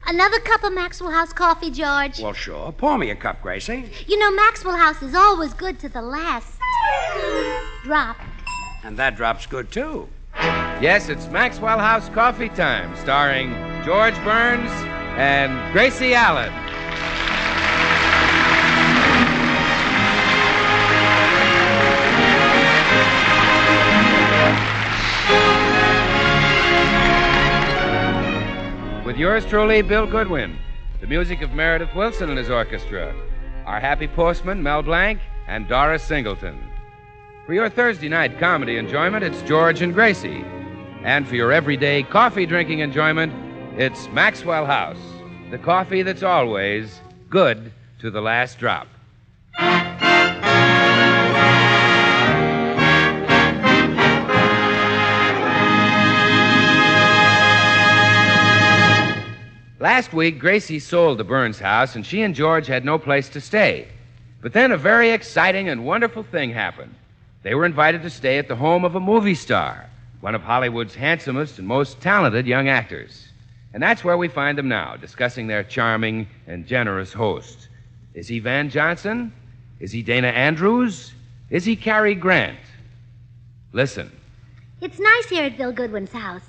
Another cup of Maxwell House coffee, George? Well, sure. Pour me a cup, Gracie. You know, Maxwell House is always good to the last drop. And that drop's good, too. Yes, it's Maxwell House Coffee Time, starring George Burns and Gracie Allen. With yours truly, Bill Godwin. The music of Meredith Wilson and his orchestra. Our happy postman, Mel Blanc, and Doris Singleton. For your Thursday night comedy enjoyment, it's George and Gracie. And for your everyday coffee drinking enjoyment, it's Maxwell House, the coffee that's always good to the last drop. Last week, Gracie sold the Burns house, and she and George had no place to stay. But then a very exciting and wonderful thing happened. They were invited to stay at the home of a movie star, one of Hollywood's handsomest and most talented young actors. And that's where we find them now, discussing their charming and generous host. Is he Van Johnson? Is he Dana Andrews? Is he Cary Grant? Listen. It's nice here at Bill Goodwin's house.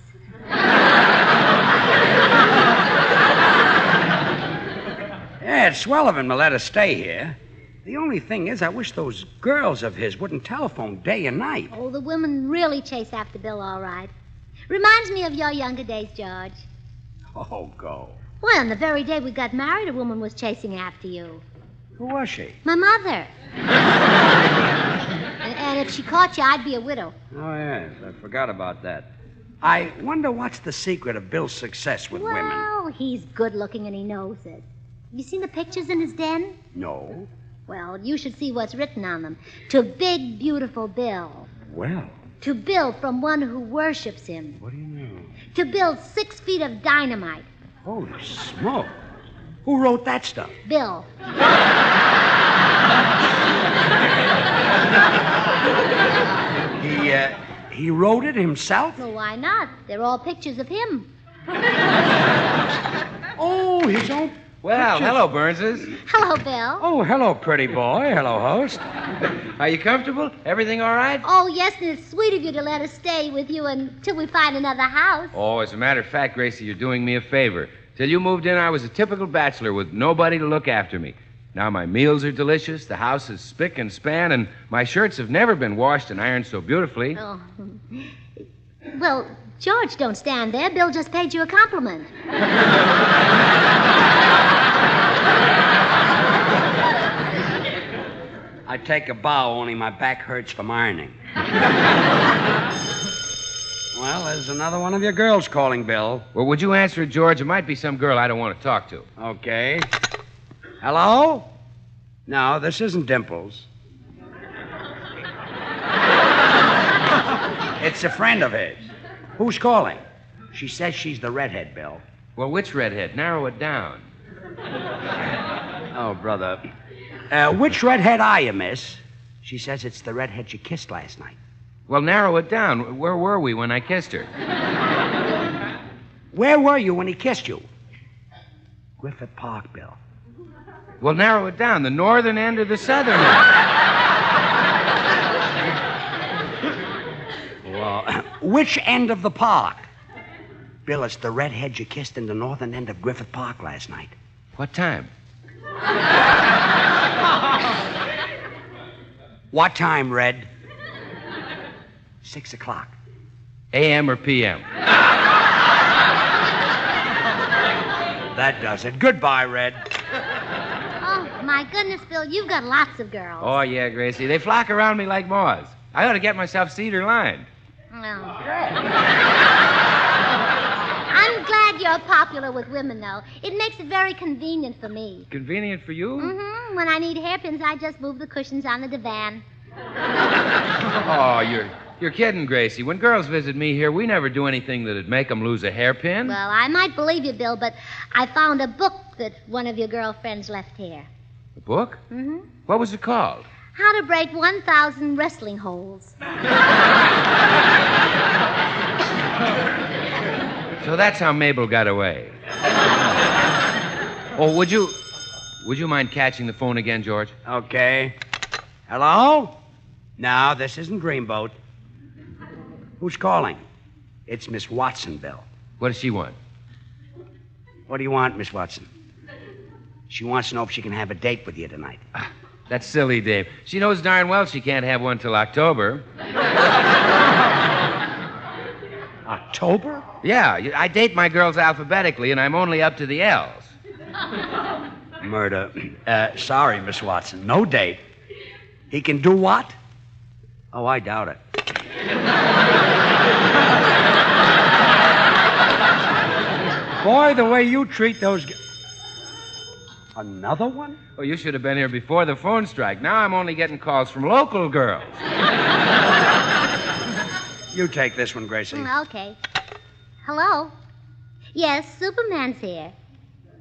Yeah, it's swell of him to let us stay here. The only thing is, I wish those girls of his wouldn't telephone day and night. Oh, the women really chase after Bill, all right. Reminds me of your younger days, George. Oh, go. Well, on the very day we got married, a woman was chasing after you. Who was she? My mother. And if she caught you, I'd be a widow. Oh, yes, I forgot about that. I wonder what's the secret of Bill's success with women. Well, he's good-looking and he knows it. Have you seen the pictures in his den? No. Well, you should see what's written on them. To big, beautiful Bill. Well. To Bill from one who worships him. What do you mean? To Bill 6 feet of dynamite. Holy smoke. Who wrote that stuff? Bill. He wrote it himself? Well, why not? They're all pictures of him. Oh, his own... Well, pictures. hello, Burnses. Hello, Bill. Oh, hello, pretty boy. Hello, host. Are you comfortable? Everything all right? Oh, yes, and it's sweet of you to let us stay with you until we find another house. Oh, as a matter of fact, Gracie, you're doing me a favor. Till you moved in, I was a typical bachelor with nobody to look after me. Now my meals are delicious, the house is spick and span, and my shirts have never been washed and ironed so beautifully. Oh. Well, George, don't stand there. Bill just paid you a compliment. I take a bow, only my back hurts from ironing. Well, there's another one of your girls calling, Bill. Well, would you answer it, George? It might be some girl I don't want to talk to. Okay. Hello? No, this isn't Dimples. It's a friend of his. Who's calling? She says she's the redhead, Bill. Well, which redhead? Narrow it down. Oh, brother. Which redhead are you, miss? She says it's the redhead you kissed last night. Well, narrow it down. Where were we when I kissed her? Where were you when he kissed you? Griffith Park, Bill. Well, narrow it down. The northern end or the southern end? Well, which end of the park? Bill, it's the redhead you kissed in the northern end of Griffith Park last night. What time? What time, Red? 6 o'clock. A.M. or P.M.? That does it. Goodbye, Red. Oh, my goodness, Bill, you've got lots of girls. Oh, yeah, Gracie. They flock around me like moths. I ought to get myself cedar lined. I'm glad you're popular with women, though. It makes it very convenient for me. Convenient for you? Mm-hmm. When I need hairpins, I just move the cushions on the divan. Oh, you're kidding, Gracie. When girls visit me here, we never do anything that'd make them lose a hairpin. Well, I might believe you, Bill, but I found a book that one of your girlfriends left here. A book? Mm-hmm. What was it called? How to Break 1,000 Wrestling Holes. So that's how Mabel got away. Oh, would you mind catching the phone again, George? Okay. Hello? No, this isn't Dreamboat. Who's calling? It's Miss Watsonville. What does she want? What do you want, Miss Watson? She wants to know if she can have a date with you tonight. That's silly, Dave. She knows darn well she can't have one till October. October? Yeah, I date my girls alphabetically, and I'm only up to the L's. Murder. Sorry, Miss Watson. No date. He can do what? Oh, I doubt it. Boy, the way you treat those... Another one? Oh, you should have been here before the phone strike. Now I'm only getting calls from local girls. You take this one, Gracie. Okay. Hello? Yes, Superman's here.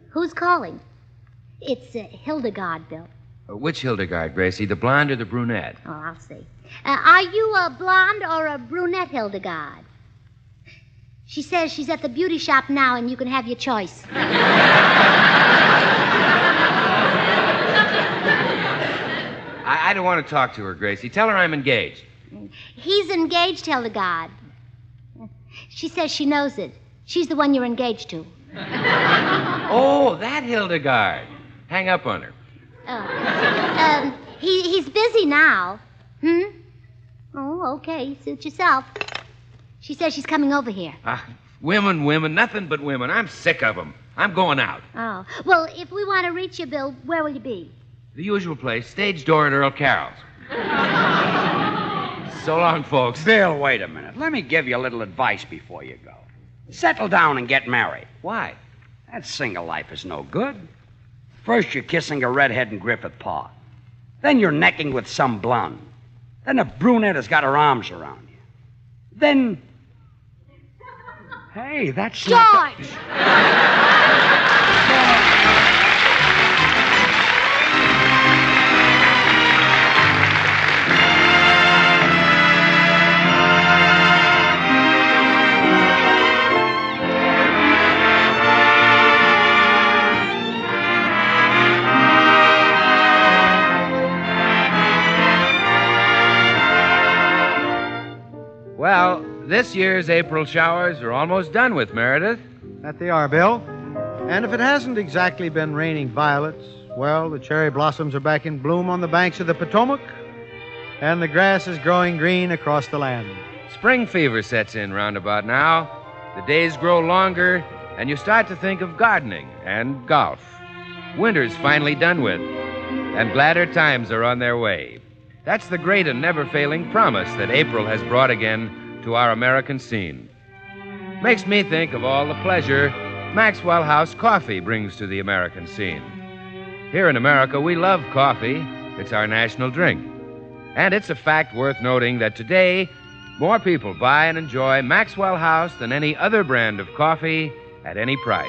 Who's calling? It's Hildegard, Bill. Which Hildegard, Gracie? The blonde or the brunette? Oh, I'll see. Are you a blonde or a brunette Hildegard? She says she's at the beauty shop now and you can have your choice. I don't want to talk to her, Gracie. Tell her I'm engaged. He's engaged, Hildegard. She says she knows it. She's the one you're engaged to. Oh, that Hildegard. Hang up on her. He's busy now. Oh, okay. Suit yourself. She says she's coming over here. Women, nothing but women. I'm sick of them. I'm going out. Oh. Well, if we want to reach you, Bill, where will you be? The usual place, stage door at Earl Carroll's. So long, folks. Bill, wait a minute. Let me give you a little advice before you go. Settle down and get married. Why? That single life is no good. First, you're kissing a redhead in Griffith Park. Then you're necking with some blonde. Then a brunette has got her arms around you. Then... Hey, that's... George! Well, this year's April showers are almost done with, Meredith. That they are, Bill. And if it hasn't exactly been raining violets, well, the cherry blossoms are back in bloom on the banks of the Potomac, and the grass is growing green across the land. Spring fever sets in roundabout now. The days grow longer, and you start to think of gardening and golf. Winter's finally done with, and gladder times are on their way. That's the great and never-failing promise that April has brought again to our American scene. Makes me think of all the pleasure Maxwell House coffee brings to the American scene. Here in America, we love coffee. It's our national drink. And it's a fact worth noting that today, more people buy and enjoy Maxwell House than any other brand of coffee at any price.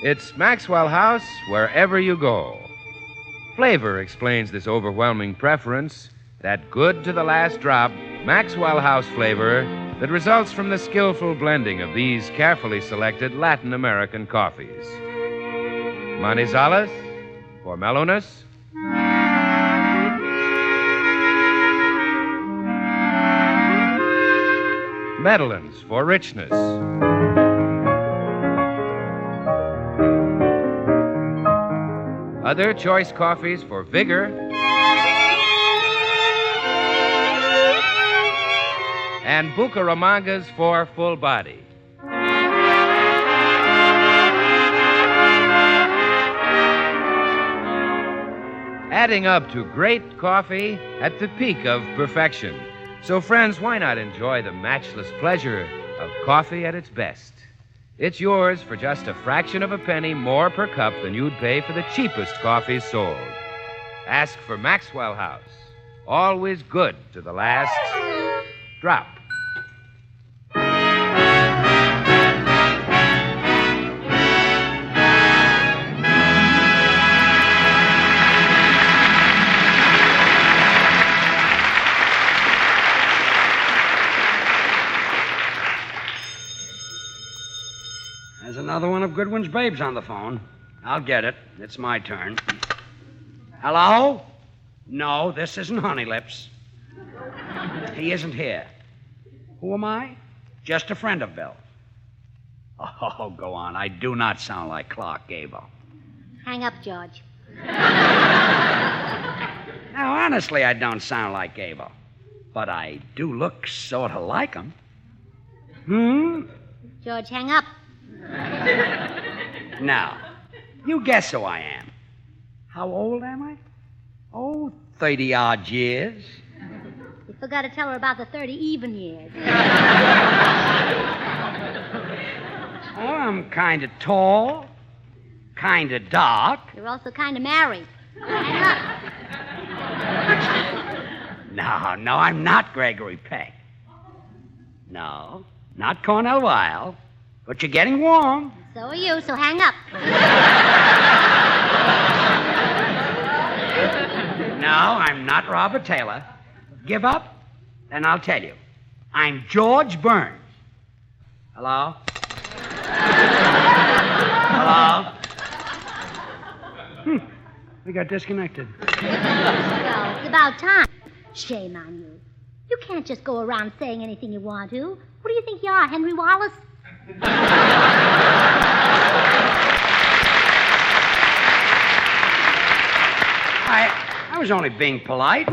It's Maxwell House wherever you go. Flavor explains this overwhelming preference, that good to the last drop Maxwell House flavor that results from the skillful blending of these carefully selected Latin American coffees. Manizales for mellowness. Medellins for richness. Other choice coffees for vigor. And Bucaramangas for full body. Adding up to great coffee at the peak of perfection. So, friends, why not enjoy the matchless pleasure of coffee at its best? It's yours for just a fraction of a penny more per cup than you'd pay for the cheapest coffees sold. Ask for Maxwell House. Always good to the last drop. There's another one of Goodwin's babes on the phone. I'll get it. It's my turn. Hello? No, this isn't Honey Lips. He isn't here. Who am I? Just a friend of Bill. Oh, go on. I do not sound like Clark Gable. Hang up, George. Now, honestly, I don't sound like Gable. But I do look sort of like him. George, hang up. Now, you guess who I am. How old am I? Oh, 30-odd years. You forgot to tell her about the 30 even years. Oh, I'm kind of tall, kind of dark. You're also kind of married. Hang up. No, I'm not Gregory Peck. No, not Cornell Wilde. But you're getting warm. So are you, so hang up. No, I'm not Robert Taylor. Give up? Then I'll tell you. I'm George Burns. Hello? Hello? We got disconnected. Well, it's about time. Shame on you. You can't just go around saying anything you want to. What do you think you are, Henry Wallace? I was only being polite.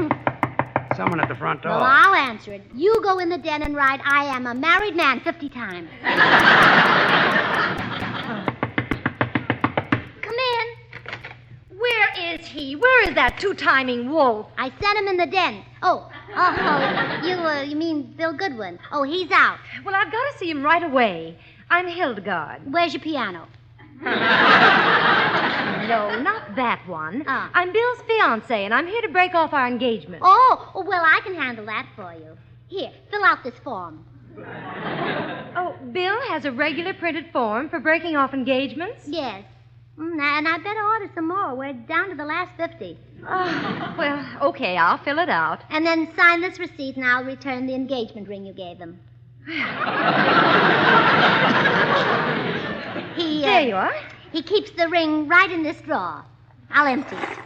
Someone at the front door. Well, I'll answer it. You go in the den and write, I am a married man 50 times. Come in. Where is he? Where is that two-timing wolf? I sent him in the den. You mean Bill Godwin? Oh, he's out. Well, I've got to see him right away. I'm Hildegard. Where's your piano? No, not that one. Oh. I'm Bill's fiancé, and I'm here to break off our engagement. Oh, well, I can handle that for you. Here, fill out this form. Oh, Bill has a regular printed form for breaking off engagements? Yes. And I better order some more. We're down to the last 50. Oh, well, okay, I'll fill it out. And then sign this receipt, and I'll return the engagement ring you gave him. There you are. He keeps the ring right in this drawer. I'll empty it.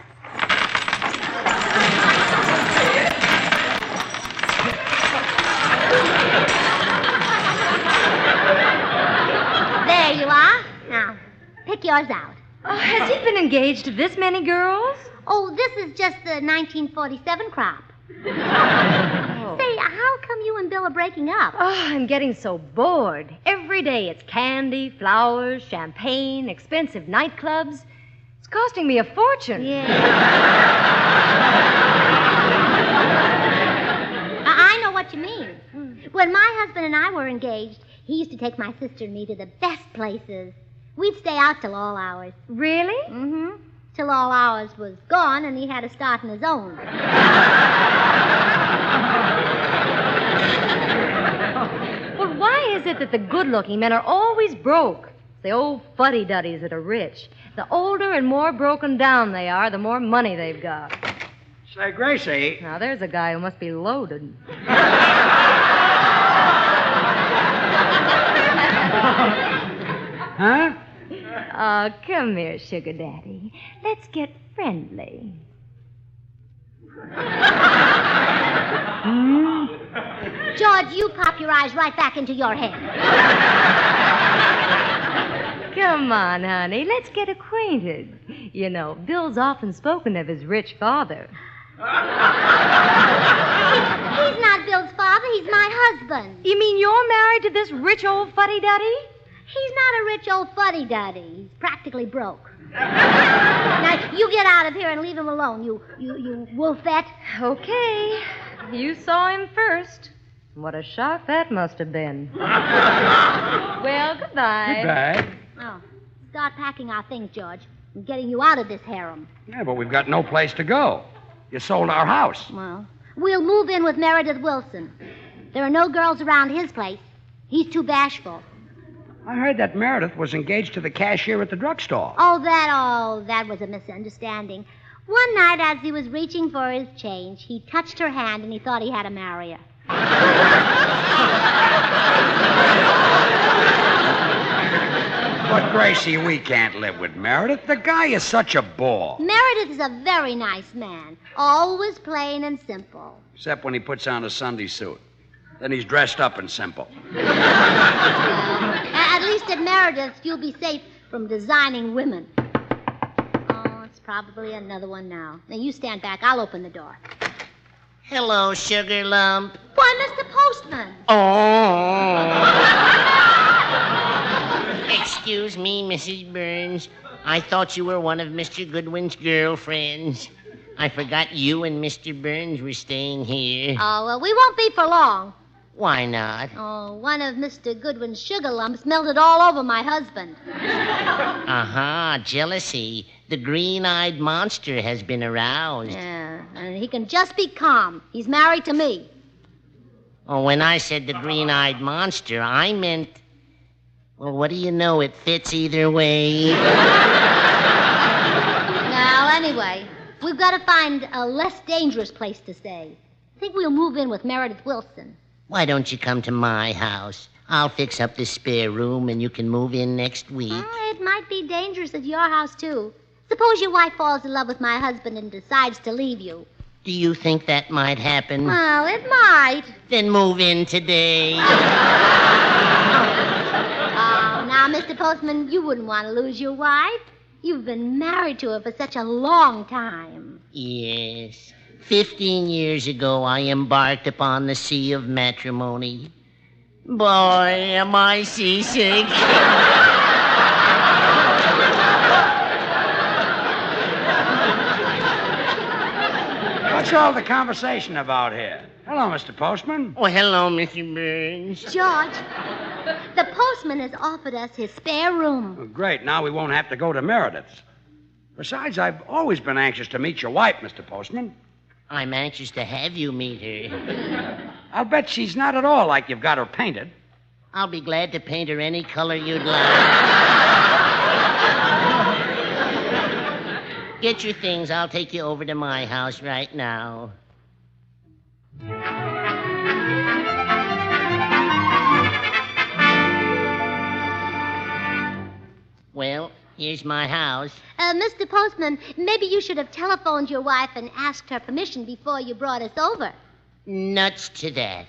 There you are. Now, pick yours out. Oh, has he been engaged to this many girls? Oh, this is just the 1947 crop. Oh. Say, how come you and Bill are breaking up? Oh, I'm getting so bored. Every day it's candy, flowers, champagne, expensive nightclubs. It's costing me a fortune. Yeah. I know what you mean. When my husband and I were engaged, he used to take my sister and me to the best places. We'd stay out till all hours. Really? Mm-hmm. Till all hours was gone and he had to start on his own. Well, why is it that the good-looking men are always broke? It's the old fuddy-duddies that are rich. The older and more broken down they are, the more money they've got. Say, Gracie. Now, there's a guy who must be loaded. Huh? Oh, come here, sugar daddy. Let's get friendly. George, you pop your eyes right back into your head. Come on, honey. Let's get acquainted. You know, Bill's often spoken of his rich father. He's not Bill's father. He's my husband. You mean you're married to this rich old fuddy-duddy? He's not a rich old fuddy-duddy. He's practically broke. Now, you get out of here and leave him alone, you wolfette. Okay. You saw him first. What a shock that must have been. Well, goodbye. Goodbye. Oh, start packing our things, George. I'm getting you out of this harem. Yeah, but we've got no place to go. You sold our house. Well, we'll move in with Meredith Wilson. There are no girls around his place. He's too bashful. I heard that Meredith was engaged to the cashier at the drugstore. Oh, that was a misunderstanding. One night, as he was reaching for his change, he touched her hand and he thought he had to marry her. But, Gracie, we can't live with Meredith. The guy is such a bore. Meredith is a very nice man. Always plain and simple. Except when he puts on a Sunday suit. Then he's dressed up and simple. At least at Meredith, you'll be safe from designing women. Oh, it's probably another one now. Now, you stand back. I'll open the door. Hello, Sugar Lump. Why, Mr. Postman. Oh. Excuse me, Mrs. Burns. I thought you were one of Mr. Goodwin's girlfriends. I forgot you and Mr. Burns were staying here. Oh, well, we won't be for long. Why not? Oh, one of Mr. Goodwin's sugar lumps melted all over my husband. Aha, jealousy. The green-eyed monster has been aroused. Yeah, and he can just be calm. He's married to me. Oh, when I said the green-eyed monster, I meant... Well, what do you know? It fits either way. Now, anyway, we've got to find a less dangerous place to stay. I think we'll move in with Meredith Wilson. Why don't you come to my house? I'll fix up the spare room and you can move in next week. It might be dangerous at your house, too. Suppose your wife falls in love with my husband and decides to leave you. Do you think that might happen? Well, it might. Then move in today. Now, Mr. Postman, you wouldn't want to lose your wife. You've been married to her for such a long time. Yes. 15 years ago, I embarked upon the sea of matrimony. Boy, am I seasick. What's all the conversation about here? Hello, Mr. Postman. Oh, hello, Mr. Burns. George, the postman has offered us his spare room. Well, great. Now we won't have to go to Meredith's. Besides, I've always been anxious to meet your wife, Mr. Postman. I'm anxious to have you meet her. I'll bet she's not at all like you've got her painted. I'll be glad to paint her any color you'd like. Get your things. I'll take you over to my house right now. Well, here's my house. Mr. Postman, maybe you should have telephoned your wife and asked her permission before you brought us over. Nuts to that.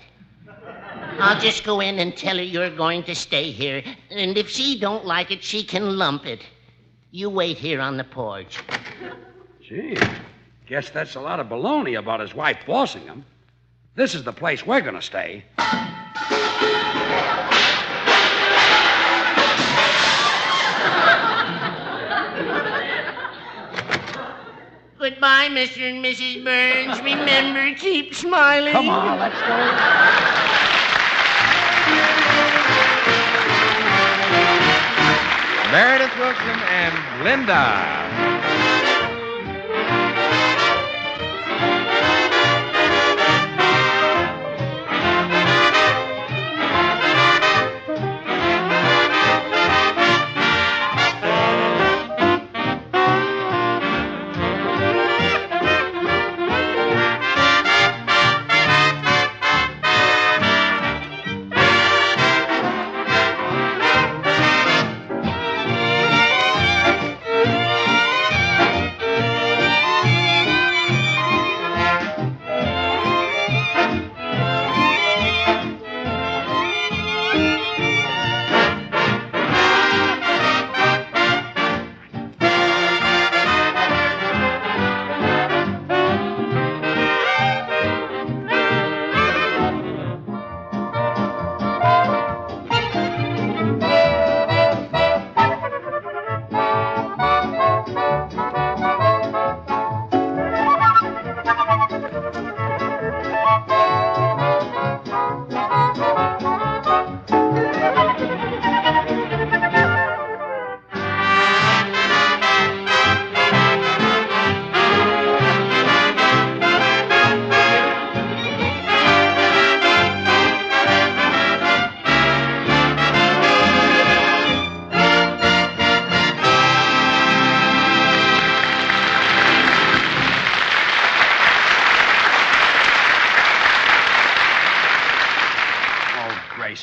I'll just go in and tell her you're going to stay here. And if she don't like it, she can lump it. You wait here on the porch. Gee, guess that's a lot of baloney about his wife bossing him. This is the place we're going to stay. Goodbye, Mr. and Mrs. Burns. Remember, keep smiling. Come on, let's go. Meredith Wilson and Linda.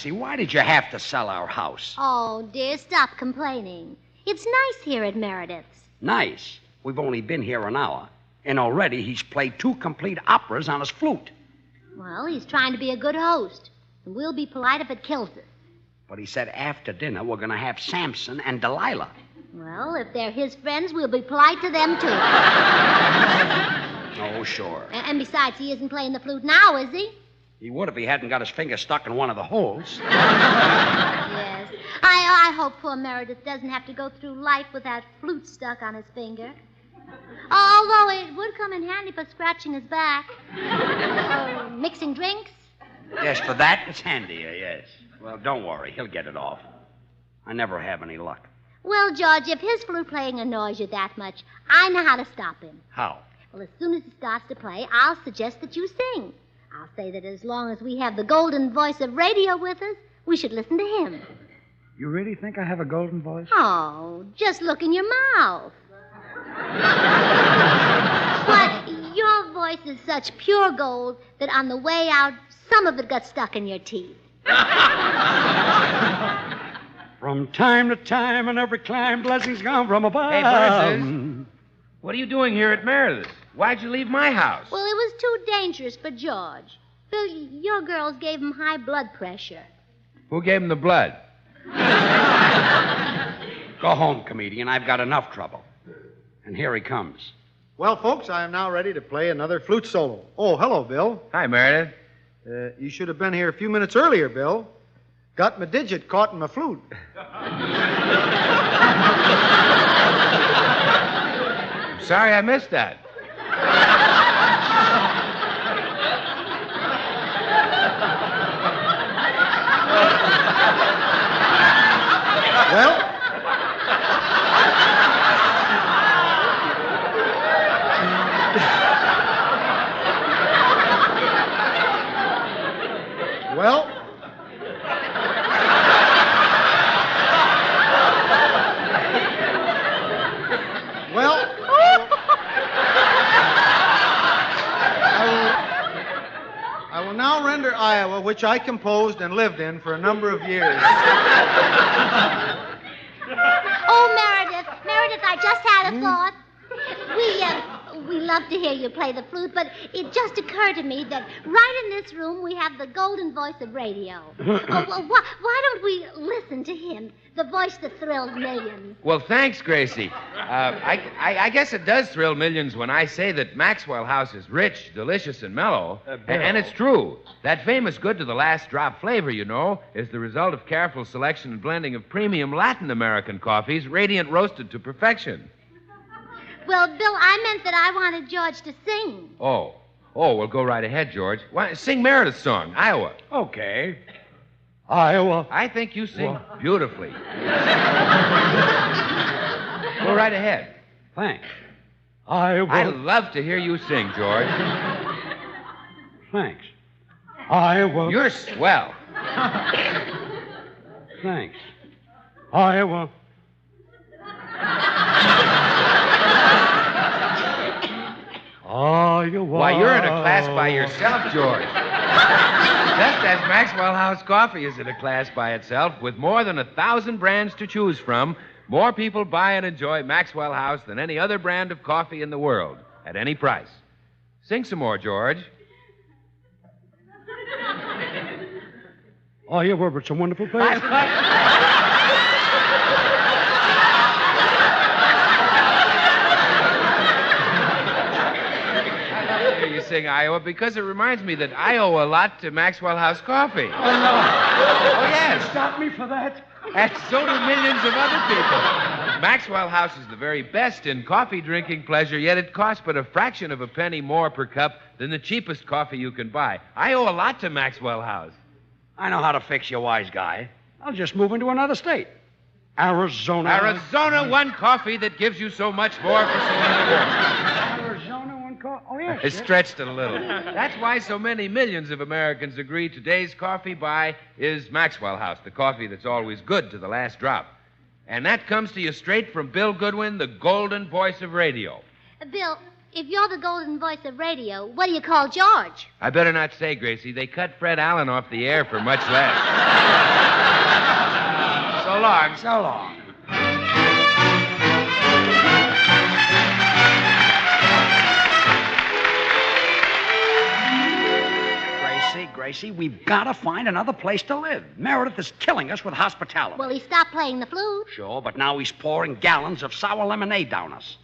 Gracie, why did you have to sell our house? Oh, dear, stop complaining. It's nice here at Meredith's. Nice. We've only been here an hour, and already he's played 2 complete operas on his flute. Well, he's trying to be a good host, and we'll be polite if it kills us. But he said after dinner we're going to have Samson and Delilah. Well, if they're his friends, we'll be polite to them, too. Oh, sure. And besides, he isn't playing the flute now, is he? He would if he hadn't got his finger stuck in one of the holes. Yes. I hope poor Meredith doesn't have to go through life with that flute stuck on his finger. Although it would come in handy for scratching his back. Or mixing drinks. Yes, for that it's handier, yes. Well, don't worry. He'll get it off. I never have any luck. Well, George, if his flute playing annoys you that much, I know how to stop him. How? Well, as soon as he starts to play, I'll suggest that you sing. I'll say that as long as we have the golden voice of radio with us, we should listen to him. You really think I have a golden voice? Oh, just look in your mouth. But your voice is such pure gold that on the way out, some of it got stuck in your teeth. From time to time and every climb, blessings come from above. Hey, Burns, what are you doing here at Meredith's? Why'd you leave my house? Well, it was too dangerous for George. Bill, your girls gave him high blood pressure. Who gave him the blood? Go home, comedian. I've got enough trouble. And here he comes. Well, folks, I am now ready to play another flute solo. Oh, hello, Bill. Hi, Meredith. You should have been here a few minutes earlier, Bill. Got my digit caught in my flute. Sorry I missed that. Well, I will now render Iowa, which I composed and lived in for a number of years. Oh, Meredith, I just had a thought. We love to hear you play the flute, but it just occurred to me that right in this room we have the golden voice of radio. Why don't we listen to him, the voice that thrills millions? Well, thanks, Gracie. I guess it does thrill millions when I say that Maxwell House is rich, delicious, and mellow. And it's true. That famous good to the last drop flavor, you know, is the result of careful selection and blending of premium Latin American coffees, radiant roasted to perfection. Well, Bill, I meant that I wanted George to sing. Oh, well, go right ahead, George. Why, sing Meredith's song, Iowa. Okay. Iowa. I think you sing beautifully. Go right ahead. Thanks. Iowa. I love to hear you sing, George. Thanks. Iowa. You're swell. Thanks. Iowa. Iowa. Why, you're in a class by yourself, George. Just as Maxwell House Coffee is in a class by itself, with more than 1,000 brands to choose from, more people buy and enjoy Maxwell House than any other brand of coffee in the world, at any price. Sing some more, George. Iowa, it's a wonderful place. You sing Iowa because it reminds me that I owe a lot to Maxwell House Coffee. Oh, no. Oh, yes. Stop me for that. And so do millions of other people. Maxwell House is the very best in coffee drinking pleasure, yet it costs but a fraction of a penny more per cup than the cheapest coffee you can buy. I owe a lot to Maxwell House. I know how to fix you, wise guy. I'll just move into another state. Arizona. Arizona, one coffee that gives you so much more for so little more. Arizona, one coffee. Oh, yes. It stretched it a little. That's why so many millions of Americans agree today's coffee buy is Maxwell House, the coffee that's always good to the last drop. And that comes to you straight from Bill Godwin, the golden voice of radio. Bill, if you're the golden voice of radio, what do you call George? I better not say, Gracie. They cut Fred Allen off the air for much less. So long. So long. Gracie, we've got to find another place to live. Meredith is killing us with hospitality. Well, he stopped playing the flute. Sure, but now he's pouring gallons of sour lemonade down us.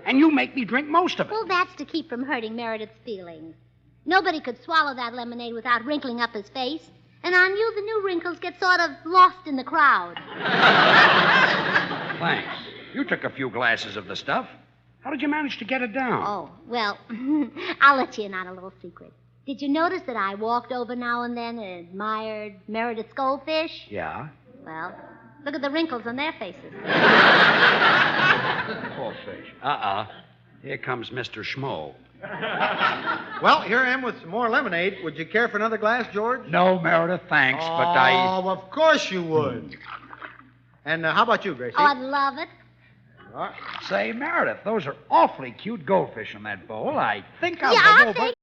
And you make me drink most of it. Well, that's to keep from hurting Meredith's feelings. Nobody could swallow that lemonade without wrinkling up his face. And on you, the new wrinkles get sort of lost in the crowd. Thanks. You took a few glasses of the stuff. How did you manage to get it down? Oh, well, I'll let you in on a little secret. Did you notice that I walked over now and then and admired Meredith's goldfish? Yeah? Well, look at the wrinkles on their faces. Poor fish. Here comes Mr. Schmo. Well, here I am with some more lemonade. Would you care for another glass, George? No, Meredith, thanks, but I... Oh, of course you would. And how about you, Gracie? Oh, I'd love it. Say, Meredith, those are awfully cute goldfish in that bowl. I think I'll Yeah, go I'll over... take